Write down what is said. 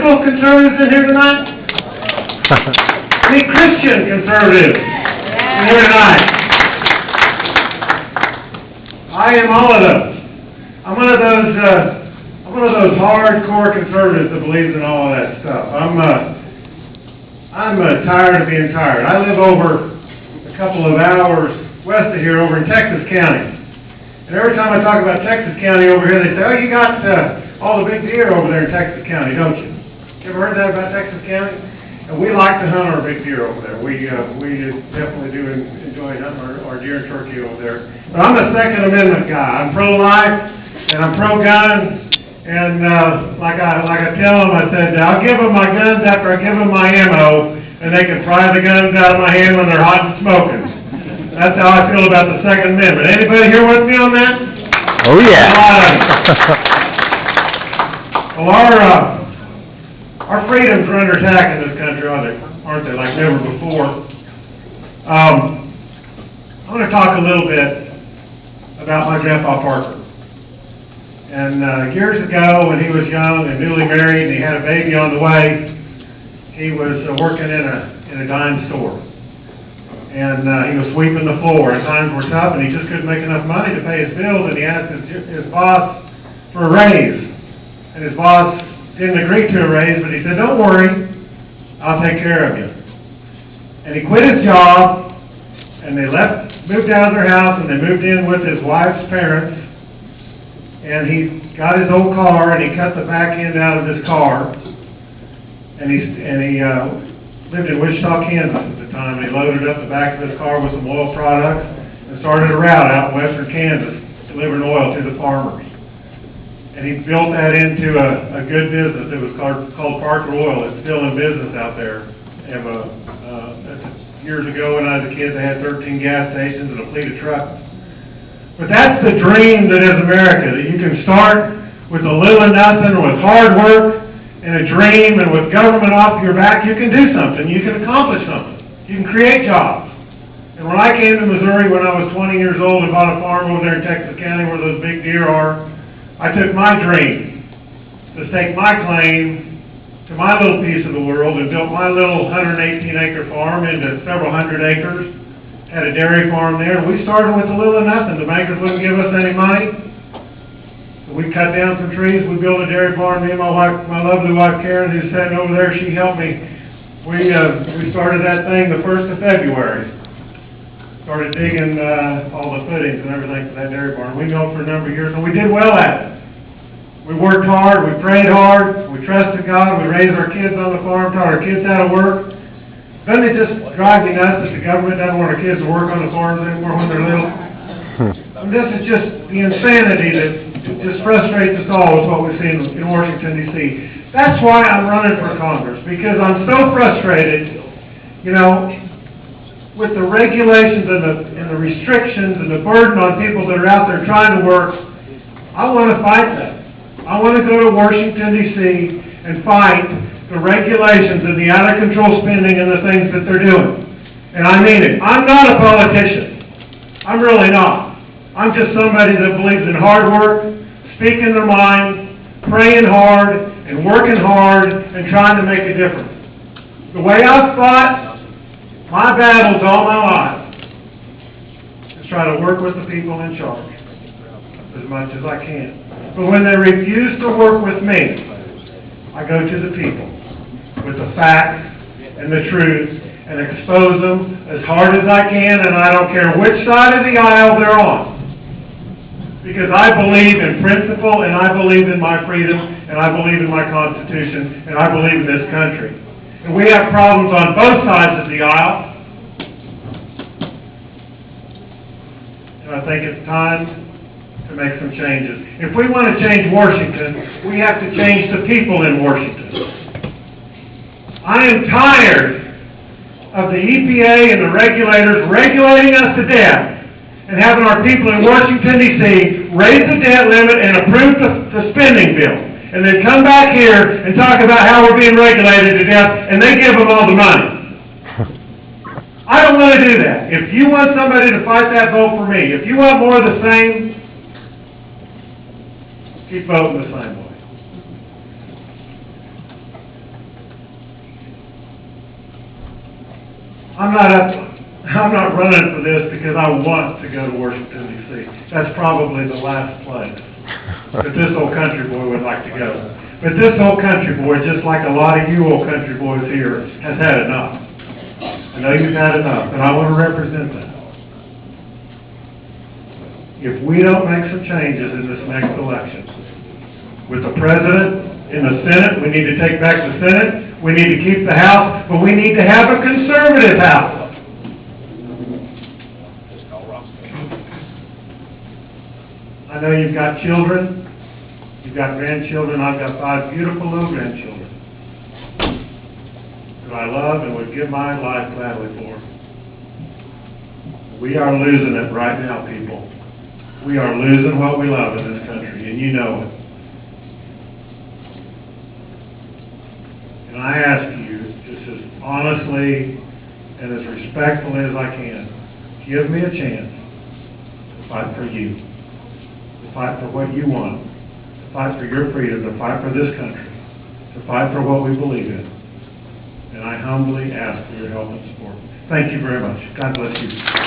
biblical conservatives in here tonight? Any Christian conservatives in here tonight? I am all of those. I'm one of those hardcore conservatives that believes in all of that stuff. I'm tired of being tired. I live over a couple of hours west of here, over in Texas County. And every time I talk about Texas County over here, they say, "Oh, you got all the big deer over there in Texas County, don't you?" You ever heard that about Texas County? And we like to hunt our big deer over there. We definitely do enjoy hunting our deer and turkey over there. But I'm a Second Amendment guy. I'm pro-life and I'm pro-gun. And like I tell them, I said, I'll give them my guns after I give them my ammo, and they can pry the guns out of my hand when they're hot and smoking. That's how I feel about the Second Amendment. Anybody here with me on that? Oh, yeah. Well, our freedoms are under attack in this country, aren't they, like never before? I want to talk a little bit about my grandpa Parker. And years ago, when he was young and newly married and he had a baby on the way, he was working in a dime store. And he was sweeping the floor, and times were tough, and he just couldn't make enough money to pay his bills, and he asked his boss for a raise. And his boss didn't agree to a raise, but he said, "Don't worry, I'll take care of you." And he quit his job, and they moved out of their house, and they moved in with his wife's parents. And he got his old car, and he cut the back end out of his car, and he lived in Wichita, Kansas at the time. And he loaded up the back of his car with some oil products and started a route out in western Kansas, delivering oil to the farmers. And he built that into a good business. It was called Parker Oil. It's still in business out there. Years ago when I was a kid, they had 13 gas stations and a fleet of trucks. But that's the dream that is America, that you can start with a little or nothing, or with hard work and a dream, and with government off your back, you can do something. You can accomplish something. You can create jobs. And when I came to Missouri when I was 20 years old and bought a farm over there in Texas County where those big deer are, I took my dream to stake my claim to my little piece of the world and built my little 118-acre farm into several hundred acres. Had a dairy farm there, and we started with a little or nothing. The bankers wouldn't give us any money. So we cut down some trees. We built a dairy farm. Me and my wife, my lovely wife Karen, who's sitting over there, she helped me. We started that thing the 1st of February. Started digging all the footings and everything for that dairy farm. We milked for a number of years, and we did well at it. We worked hard. We prayed hard. We trusted God. We raised our kids on the farm, taught our kids how to work. Doesn't it just drive me nuts that the government doesn't want our kids to work on the farms anymore when they're little? And this is just the insanity that just frustrates us all with what we see in Washington, D.C. That's why I'm running for Congress, because I'm so frustrated, with the regulations and the restrictions and the burden on people that are out there trying to work. I want to fight that. I want to go to Washington, D.C. and fight the regulations and the out-of-control spending and the things that they're doing. And I mean it. I'm not a politician. I'm really not. I'm just somebody that believes in hard work, speaking their mind, praying hard, and working hard, and trying to make a difference. The way I've fought my battles all my life is try to work with the people in charge as much as I can. But when they refuse to work with me, I go to the people with the facts and the truth and expose them as hard as I can, and I don't care which side of the aisle they're on. Because I believe in principle, and I believe in my freedom, and I believe in my Constitution, and I believe in this country. And we have problems on both sides of the aisle. And I think it's time to make some changes. If we want to change Washington, we have to change the people in Washington. I am tired of the EPA and the regulators regulating us to death and having our people in Washington, D.C. raise the debt limit and approve the spending bill. And then come back here and talk about how we're being regulated to death, and they give them all the money. I don't want to do that. If you want somebody to fight that, vote for me. If you want more of the same, keep voting the same way. I'm not running for this because I want to go to Washington, D.C. That's probably the last place that this old country boy would like to go. But this old country boy, just like a lot of you old country boys here, has had enough. I know you've had enough, and I want to represent that. If we don't make some changes in this next election, with the president in the Senate, we need to take back the Senate, we need to keep the House, but we need to have a conservative House. I know you've got children, you've got grandchildren. I've got 5 beautiful little grandchildren that I love and would give my life gladly for. We are losing it right now, people. We are losing what we love in this country, and you know it. And I ask you, just as honestly and as respectfully as I can, give me a chance to fight for you, to fight for what you want, to fight for your freedom, to fight for this country, to fight for what we believe in. And I humbly ask for your help and support. Thank you very much. God bless you.